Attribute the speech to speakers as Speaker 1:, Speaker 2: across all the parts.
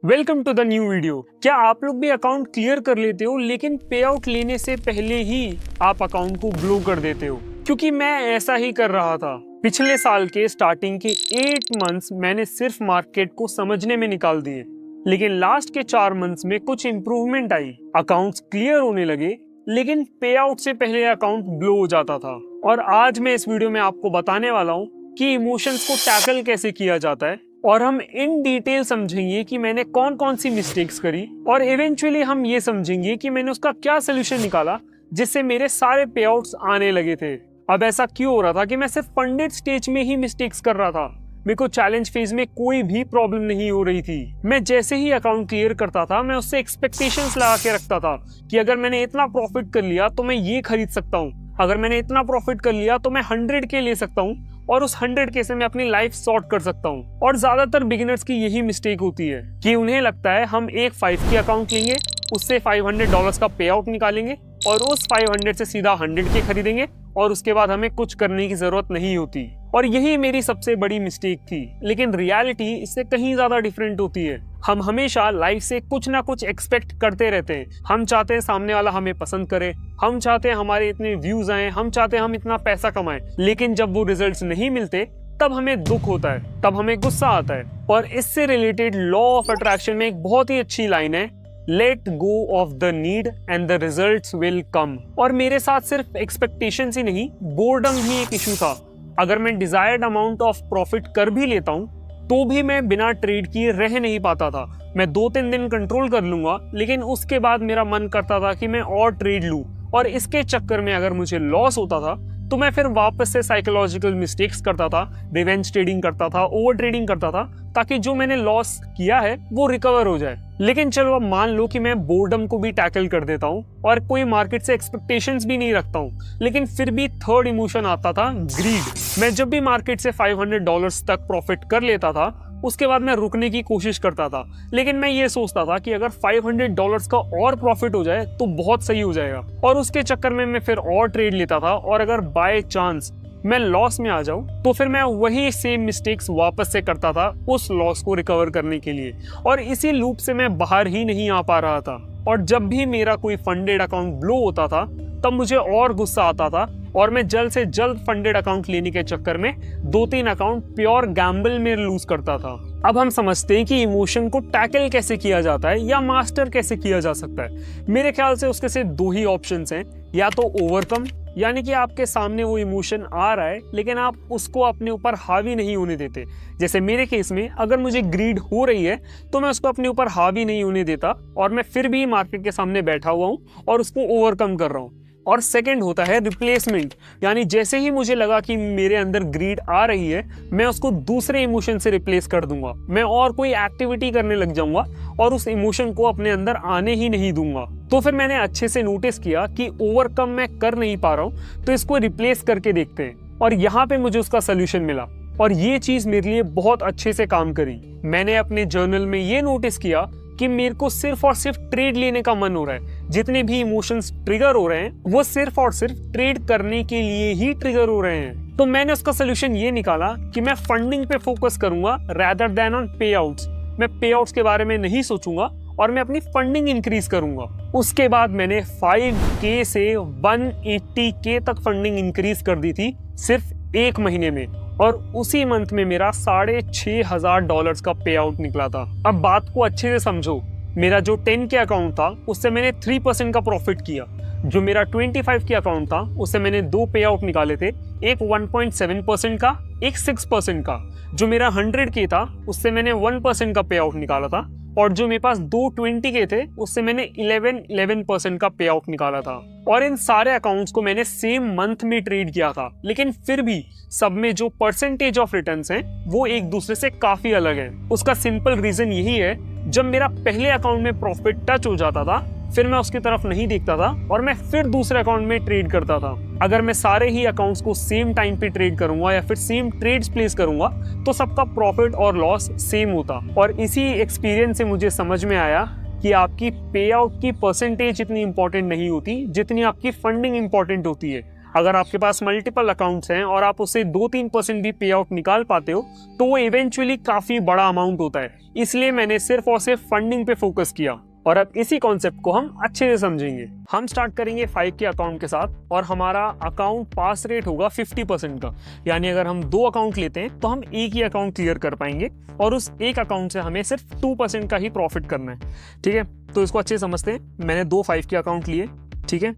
Speaker 1: Welcome to the new video. क्या आप लोग भी अकाउंट क्लियर कर लेते हो लेकिन पे आउट लेने से पहले ही आप अकाउंट को ब्लो कर देते हो? क्योंकि मैं ऐसा ही कर रहा था। पिछले साल के स्टार्टिंग के 8 मंथ्स मैंने सिर्फ मार्केट को समझने में निकाल दिए, लेकिन लास्ट के 4 मंथ्स में कुछ इंप्रूवमेंट आई। अकाउंट्स क्लियर होने लगे लेकिन पे आउट से पहले अकाउंट ब्लो हो जाता था। और आज मैं इस वीडियो में आपको बताने वाला हूँ कि इमोशंस को टैकल कैसे किया जाता है, और हम इन डिटेल समझेंगे कि मैंने कौन कौन सी मिस्टेक्स करी, और इवेंचुअली हम ये समझेंगे कि मैंने उसका क्या सोल्यूशन निकाला जिससे मेरे सारे पे आउट्स आने लगे थे। अब ऐसा क्यों हो रहा था कि मैं सिर्फ फंडेड स्टेज में ही मिस्टेक्स कर रहा था? मेरे को चैलेंज फेज में कोई भी प्रॉब्लम नहीं हो रही थी। मैं जैसे ही अकाउंट क्लियर करता था मैं उससे एक्सपेक्टेशंस लगा के रखता था कि अगर मैंने इतना प्रॉफिट कर लिया तो मैं ये खरीद सकता हूँ, अगर मैंने इतना प्रॉफिट कर लिया तो मैं 100K ले सकता हूँ, और उस 100K से मैं अपनी लाइफ सॉर्ट कर सकता हूँ। और ज्यादातर बिगिनर्स की यही मिस्टेक होती है कि उन्हें लगता है हम एक 5K अकाउंट लेंगे, उससे $500 का पे आउट निकालेंगे और उस 500 से सीधा 100K खरीदेंगे और उसके बाद हमें कुछ करने की जरूरत नहीं होती। और यही मेरी सबसे बड़ी मिस्टेक थी। लेकिन रियलिटी इससे कहीं ज्यादा डिफरेंट होती है। हम हमेशा लाइफ से कुछ ना कुछ एक्सपेक्ट करते रहते हैं। हम चाहते हैं सामने वाला हमें पसंद करे, हम चाहते हैं हमारे इतने व्यूज आए, हम चाहते हैं हम इतना पैसा कमाएं। लेकिन जब वो रिजल्ट्स नहीं मिलते तब हमें दुख होता है, तब हमें गुस्सा आता है। और इससे रिलेटेड लॉ ऑफ अट्रैक्शन में एक बहुत ही अच्छी लाइन है, let go of the need and the results will come. और मेरे साथ सिर्फ एक्सपेक्टेशंस ही नहीं, बोर्डम भी एक इशू था। अगर मैं डिजायर्ड अमाउंट ऑफ प्रॉफिट कर भी लेता हूँ तो भी मैं बिना ट्रेड किए रह नहीं पाता था। मैं 2-3 दिन कंट्रोल कर लूंगा, लेकिन उसके बाद मेरा मन करता था कि मैं और ट्रेड लूं, और इसके चक्कर में अगर मुझे लॉस होता था तो मैं फिर वापस से साइकोलॉजिकल मिस्टेक्स करता था, रिवेंज ट्रेडिंग करता था, ओवर ट्रेडिंग करता था, ताकि जो मैंने लॉस किया है वो रिकवर हो जाए। लेकिन चलो अब मान लो कि मैं बोर्डम को भी टैकल कर देता हूँ और कोई मार्केट से एक्सपेक्टेशंस भी नहीं रखता हूँ, लेकिन फिर भी थर्ड इमोशन आता था, ग्रीड। मैं जब भी मार्केट से $500 तक प्रॉफिट कर लेता था उसके बाद मैं रुकने की कोशिश करता था, लेकिन मैं ये सोचता था कि अगर $500 का और प्रॉफिट हो जाए तो बहुत सही हो जाएगा, और उसके चक्कर में मैं फिर और ट्रेड लेता था। और अगर बाय चांस मैं लॉस में आ जाऊं तो फिर मैं वही सेम मिस्टेक्स वापस से करता था उस लॉस को रिकवर करने के लिए, और इसी लूप से मैं बाहर ही नहीं आ पा रहा था। और जब भी मेरा कोई फंडेड अकाउंट ब्लो होता था तब मुझे और गुस्सा आता था, और मैं जल्द से जल्द फंडेड अकाउंट लेने के चक्कर में 2-3 अकाउंट प्योर गैम्बल में लूज करता था। अब हम समझते हैं कि इमोशन को टैकल कैसे किया जाता है या मास्टर कैसे किया जा सकता है। मेरे ख्याल से उसके सिर्फ 2 ही ऑप्शंस हैं, या तो ओवरकम, यानी कि आपके सामने वो इमोशन आ रहा है लेकिन आप उसको अपने ऊपर हावी नहीं होने देते। जैसे मेरे केस में अगर मुझे ग्रीड हो रही है तो मैं उसको अपने ऊपर हावी नहीं होने देता, और मैं फिर भी मार्केट के सामने बैठा हुआ हूँ और उसको ओवरकम कर रहा हूँ। और सेकंड होता है रिप्लेसमेंट, यानी जैसे ही मुझे लगा कि मेरे अंदर ग्रीड आ रही है मैं उसको दूसरे इमोशन से रिप्लेस कर दूंगा। मैं और कोई एक्टिविटी करने लग जाऊंगा और उस इमोशन को अपने अंदर आने ही नहीं दूंगा। तो फिर मैंने अच्छे से नोटिस किया कि ओवरकम मैं कर नहीं पा रहा हूँ, तो इसको रिप्लेस करके देखते हैं। और यहाँ पे मुझे उसका सोल्यूशन मिला, और ये चीज मेरे लिए बहुत अच्छे से काम करी। मैंने अपने जर्नल में ये नोटिस किया कि मेरे को सिर्फ और सिर्फ ट्रेड लेने का मन हो रहा है। जितने भी इमोशंस ट्रिगर हो रहे हैं वो सिर्फ और सिर्फ ट्रेड करने के लिए ही ट्रिगर हो रहे हैं। तो मैंने उसका सोल्यूशन ये निकाला कि मैं फंडिंग पे फोकस करूंगा रादर देन ऑन पे आउट्स। मैं पे आउट्स के बारे में नहीं सोचूंगा और मैं अपनी फंडिंग इंक्रीज करूंगा। उसके बाद मैंने 5K से 180K तक फंडिंग इंक्रीज कर दी थी सिर्फ 1 महीने में, और उसी मंथ में मेरा $6,500 का पे आउट निकला था। अब बात को अच्छे से समझो, मेरा जो 10K अकाउंट था उससे मैंने 3% का प्रॉफिट किया, जो मेरा 25K अकाउंट था उससे मैंने 2 पे आउट निकाले थे, एक 1.7% का, एक 6% का। जो मेरा 100K था उससे मैंने 1% का पे आउट निकाला था, और जो मेरे पास 2 20K थे उससे मैंने 11% का पे आउट निकाला था। और इन सारे अकाउंट्स को मैंने सेम मंथ में ट्रेड किया था, लेकिन फिर भी सब में जो परसेंटेज ऑफ रिटर्न्स हैं वो एक दूसरे से काफी अलग है। उसका सिंपल रीजन यही है, जब मेरा पहले अकाउंट में प्रॉफिट टच हो जाता था फिर मैं उसकी तरफ नहीं देखता था और मैं फिर दूसरे अकाउंट में ट्रेड करता था। अगर मैं सारे ही अकाउंट्स को सेम टाइम पे ट्रेड करूंगा या फिर सेम ट्रेड्स प्लेस करूंगा तो सबका प्रॉफिट और लॉस सेम होता। और इसी एक्सपीरियंस से मुझे समझ में आया कि आपकी पे आउट की परसेंटेज इतनी इंपॉर्टेंट नहीं होती जितनी आपकी फंडिंग इंपॉर्टेंट होती है। अगर आपके पास मल्टीपल अकाउंट्स हैं और आप उससे 2-3% भी पे आउट निकाल पाते हो तो वो इवेंचुअली काफ़ी बड़ा अमाउंट होता है। इसलिए मैंने सिर्फ और सिर्फ फंडिंग पे फोकस किया और अब इसी कॉन्सेप्ट को हम अच्छे से समझेंगे। हम स्टार्ट करेंगे 5 के अकाउंट के साथ और हमारा अकाउंट पास रेट होगा 50% का, यानी अगर हम 2 अकाउंट लेते हैं तो हम एक ही अकाउंट क्लियर कर पाएंगे और उस एक अकाउंट से हमें सिर्फ 2% का ही प्रॉफिट करना है। ठीक है, तो इसको अच्छे से समझते हैं। मैंने 2 5 के अकाउंट लिए, ठीक है,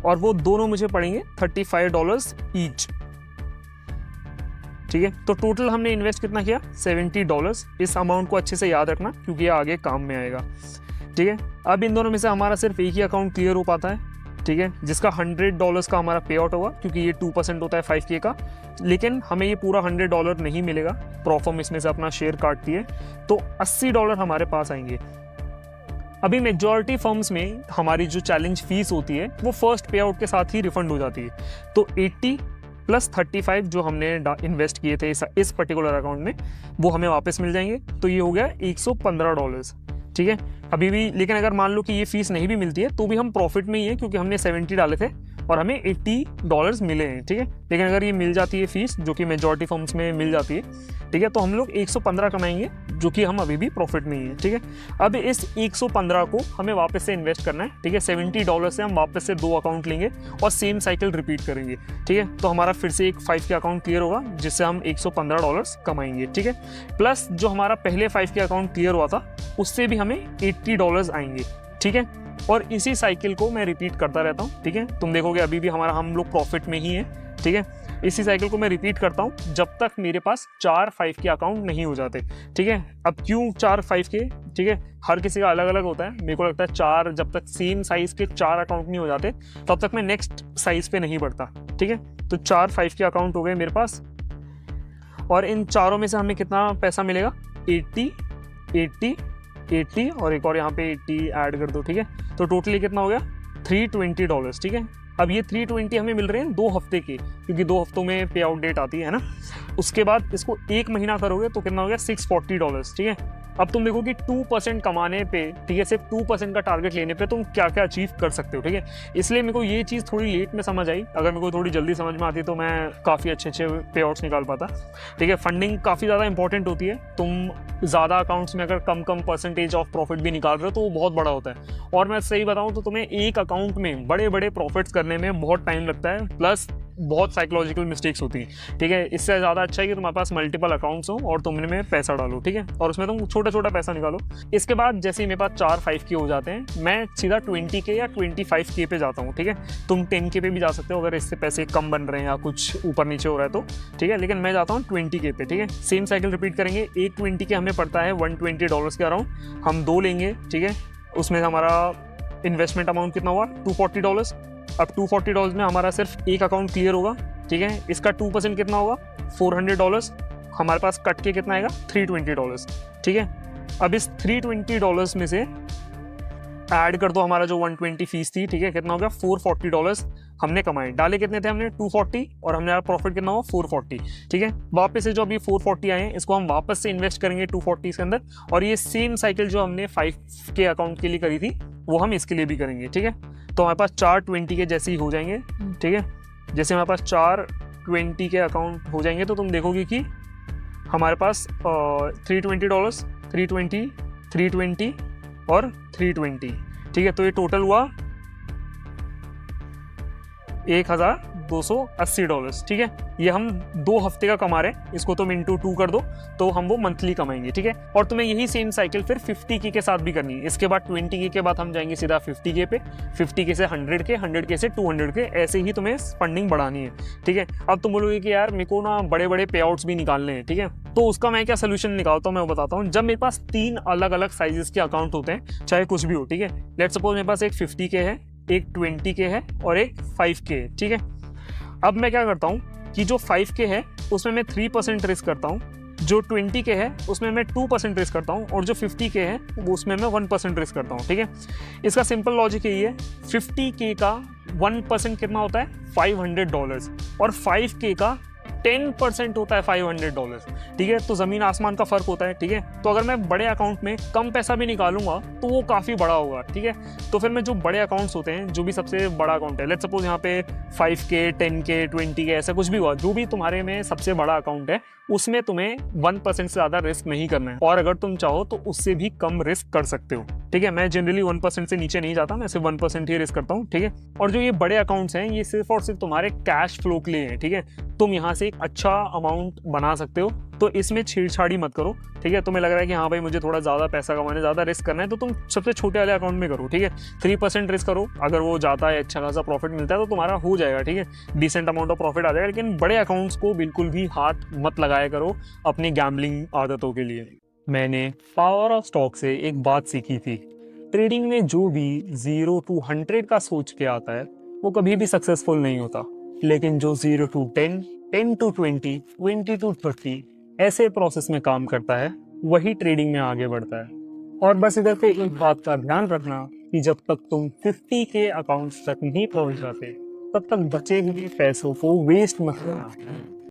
Speaker 1: और वो दोनों मुझे पड़ेंगे $35 ईच। ठीक है, तो टोटल हमने इन्वेस्ट कितना किया? $70। इस अमाउंट को अच्छे से याद रखना क्योंकि ये आगे काम में आएगा। ठीक है, अब इन दोनों में से हमारा सिर्फ एक ही अकाउंट क्लियर हो पाता है, ठीक है, जिसका $100 का हमारा पे आउट होगा क्योंकि ये 2% होता है 5K का, लेकिन हमें ये पूरा $100 नहीं मिलेगा। प्रॉफर्म इसमें से अपना शेयर काटती है, तो $80 हमारे पास आएंगे। अभी मेजॉरिटी फर्म्स में हमारी जो चैलेंज फीस होती है वो फर्स्ट पे आउट के साथ ही रिफंड हो जाती है, तो 80 + 35 जो हमने इन्वेस्ट किए थे इस पर्टिकुलर अकाउंट में वो हमें वापस मिल जाएंगे, तो ये हो गया $115। ठीक है, अभी भी लेकिन अगर मान लो कि ये फीस नहीं भी मिलती है तो भी हम प्रॉफिट में ही है क्योंकि हमने 70 डाले थे और हमें $80 मिले हैं। ठीक है, लेकिन अगर ये मिल जाती है फीस, जो कि मेजॉरिटी फर्म्स में मिल जाती है, ठीक है, तो हम लोग 115 कमाएंगे, जो कि हम अभी भी प्रॉफिट में ही है। ठीक है, अब इस 115 को हमें वापस से इन्वेस्ट करना है। ठीक है, $70 से हम वापस से 2 अकाउंट लेंगे और सेम साइकिल रिपीट करेंगे। ठीक है, तो हमारा फिर से एक 5 के अकाउंट क्लियर होगा जिससे हम $115 कमाएंगे। ठीक है, प्लस जो हमारा पहले 5 के अकाउंट क्लियर हुआ था उससे भी हमें $80 आएंगे। ठीक है, और इसी साइकिल को मैं रिपीट करता रहता हूँ। ठीक है, तुम देखोगे अभी भी हम लोग प्रॉफिट में ही है। ठीक है, इसी साइकिल को मैं रिपीट करता हूँ जब तक मेरे पास 4 5 के अकाउंट नहीं हो जाते। ठीक है, अब क्यों 4 5 के? ठीक है, हर किसी का अलग अलग होता है। मेरे को लगता है 4 जब तक सेम साइज के 4 अकाउंट नहीं हो जाते तब तक मैं नेक्स्ट साइज पे नहीं बढ़ता। ठीक है, तो 4 5 के अकाउंट हो गए मेरे पास और इन चारों में से हमें कितना पैसा मिलेगा? 80 80 80 और एक और यहाँ पे 80 ऐड कर दो। ठीक है, तो टोटली कितना हो गया? $320। ठीक है, अब ये 320 हमें मिल रहे हैं 2 हफ्ते के, क्योंकि 2 हफ्तों में पे आउट डेट आती है ना। उसके बाद इसको 1 महीना करोगे तो कितना हो गया? $640। ठीक है, अब तुम देखो कि 2% कमाने पे, ठीक है, सिर्फ 2% का टारगेट लेने पे तुम क्या क्या अचीव कर सकते हो। ठीक है, इसलिए मेरे को ये चीज़ थोड़ी लेट में समझ आई। अगर मेरे को थोड़ी जल्दी समझ में आती तो मैं काफ़ी अच्छे पे आउट्स निकाल पाता। ठीक है, फंडिंग काफ़ी ज़्यादा इंपॉर्टेंट होती है। तुम ज़्यादा अकाउंट्स में अगर कम परसेंटेज ऑफ प्रॉफिट भी निकाल रहे हो तो वो बहुत बड़ा होता है। और मैं सही बताऊँ तो तुम्हें एक अकाउंट में बड़े प्रॉफिट्स करने में बहुत टाइम लगता है, प्लस बहुत साइकोलॉजिकल मिस्टेक्स होती हैं। ठीक है, इससे ज़्यादा अच्छा है कि तुम्हारे पास मल्टीपल अकाउंट्स हो और तुम इनमें पैसा डालो। ठीक है, और उसमें तुम छोटा पैसा निकालो। इसके बाद जैसे ही मेरे पास 4 5 के हो जाते हैं मैं सीधा 20K या 25K पे जाता हूँ। ठीक है, तुम 10K पे भी जा सकते हो अगर इससे पैसे कम बन रहे हैं या कुछ ऊपर नीचे हो रहा है तो। ठीक है, लेकिन मैं जाता हूँ 20K पे। ठीक है, सेम साइकिल रिपीट करेंगे। एक 20K हमें पड़ता है $120 के अराउंड। हम 2 लेंगे। ठीक है, उसमें हमारा इन्वेस्टमेंट अमाउंट कितना हुआ? $240। अब $240 में हमारा सिर्फ एक अकाउंट क्लियर होगा। ठीक है, इसका 2% कितना होगा? $400। हमारे पास कट के कितना आएगा? $320। ठीक है, अब इस $320 में से ऐड कर दो हमारा जो 120 फीस थी। ठीक है, कितना हो गया? $440 हमने कमाए। डाले कितने थे हमने? 240 और हमने प्रॉफिट कितना हुआ? 440। ठीक है, वापस से जो अभी 440 आए हैं इसको हम वापस से इन्वेस्ट करेंगे 240 के अंदर, और ये सेम साइकिल जो हमने 5 के अकाउंट के लिए करी थी वो हम इसके लिए भी करेंगे। ठीक है, तो हमारे पास 4 20 के जैसे ही हो जाएंगे। ठीक है, जैसे हमारे पास 4 20 के अकाउंट हो जाएंगे तो तुम देखोगे कि हमारे पास $320 320 320 और 320। ठीक है, तो ये टोटल हुआ $1280। ठीक है, ये हम 2 हफ्ते का कमा रहे हैं, इसको तुम इंटू 2 कर दो तो हम वो मंथली कमाएंगे। ठीक है, और तुम्हें यही सेम साइकिल फिर 50K के साथ भी करनी है। इसके बाद 20K के बाद हम जाएंगे सीधा 50K पे, 50K से 100K, 100K से 200K, ऐसे ही तुम्हें फंडिंग बढ़ानी है। ठीक है, अब तुम बोलोगे कि यार मेरे को ना बड़े पे आउट्स भी निकालने हैं। ठीक है, तो उसका मैं क्या सोल्यूशन निकालता हूँ मैं वो बताता हूँ। जब मेरे पास 3 अलग अलग साइजेस के अकाउंट होते हैं, चाहे कुछ भी हो। ठीक है, लेट्स सपोज मेरे पास एक 50K है, एक 20K है और एक 5K है। ठीक है, अब मैं क्या करता हूँ कि जो 5K है उसमें मैं 3% रिस्क करता हूँ, जो 20K है उसमें मैं 2% रिस्क करता हूँ, और जो 50K है वो उसमें मैं 1% रिस्क करता हूँ। ठीक है, इसका सिंपल लॉजिक यही है। 50K का 1% कितना होता है? $500 और 5K का 10% होता है $500, ठीक है। तो ज़मीन आसमान का फ़र्क होता है, ठीक है। तो अगर मैं बड़े अकाउंट में कम पैसा भी निकालूंगा तो वो काफ़ी बड़ा होगा, ठीक है। तो फिर मैं जो बड़े अकाउंट्स होते हैं, जो भी सबसे बड़ा अकाउंट है, लेट्स सपोज यहाँ पे 5K 10K 20K ऐसा कुछ भी हुआ, जो भी तुम्हारे में सबसे बड़ा अकाउंट है, उसमें तुम्हें 1% से ज़्यादा रिस्क नहीं करना है। और अगर तुम चाहो तो उससे भी कम रिस्क कर सकते हो, ठीक है। मैं जनरली 1% से नीचे नहीं जाता, मैं सिर्फ 1% ही रिस्क करता हूँ, ठीक है। और जो ये बड़े अकाउंट्स हैं, ये सिर्फ और सिर्फ तुम्हारे कैश फ्लो के लिए है, ठीक है। तुम यहाँ से एक अच्छा अमाउंट बना सकते हो, तो इसमें छेड़छाड़ी मत करो, ठीक है। तुम्हें लग रहा है कि हाँ भाई मुझे थोड़ा ज़्यादा पैसा कमाना, ज़्यादा रिस्क करना है, तो तुम सबसे छोटे वाले अकाउंट में करो, ठीक है। 3% रिस्क करो, अगर वो जाता है, अच्छा खासा प्रॉफिट मिलता है तो तुम्हारा हो जाएगा, ठीक है। डिसेंट अमाउंट ऑफ प्रॉफिट आ जाएगा। लेकिन बड़े अकाउंट्स को बिल्कुल भी हाथ मत लगाया करो अपनी गैम्बलिंग आदतों के लिए। मैंने पावर ऑफ स्टॉक से एक बात सीखी थी, ट्रेडिंग में जो भी 0 to 100 का सोच के आता है वो कभी भी सक्सेसफुल नहीं होता। लेकिन जो 0 to 10, 10 to 20, 20 to 30 ऐसे प्रोसेस में काम करता है, वही ट्रेडिंग में आगे बढ़ता है। और बस इधर पे एक बात का ध्यान रखना कि जब तक तुम 50 के अकाउंट्स तक नहीं पहुंच जाते, तब तक बचे हुए पैसों को वेस्ट मत करना।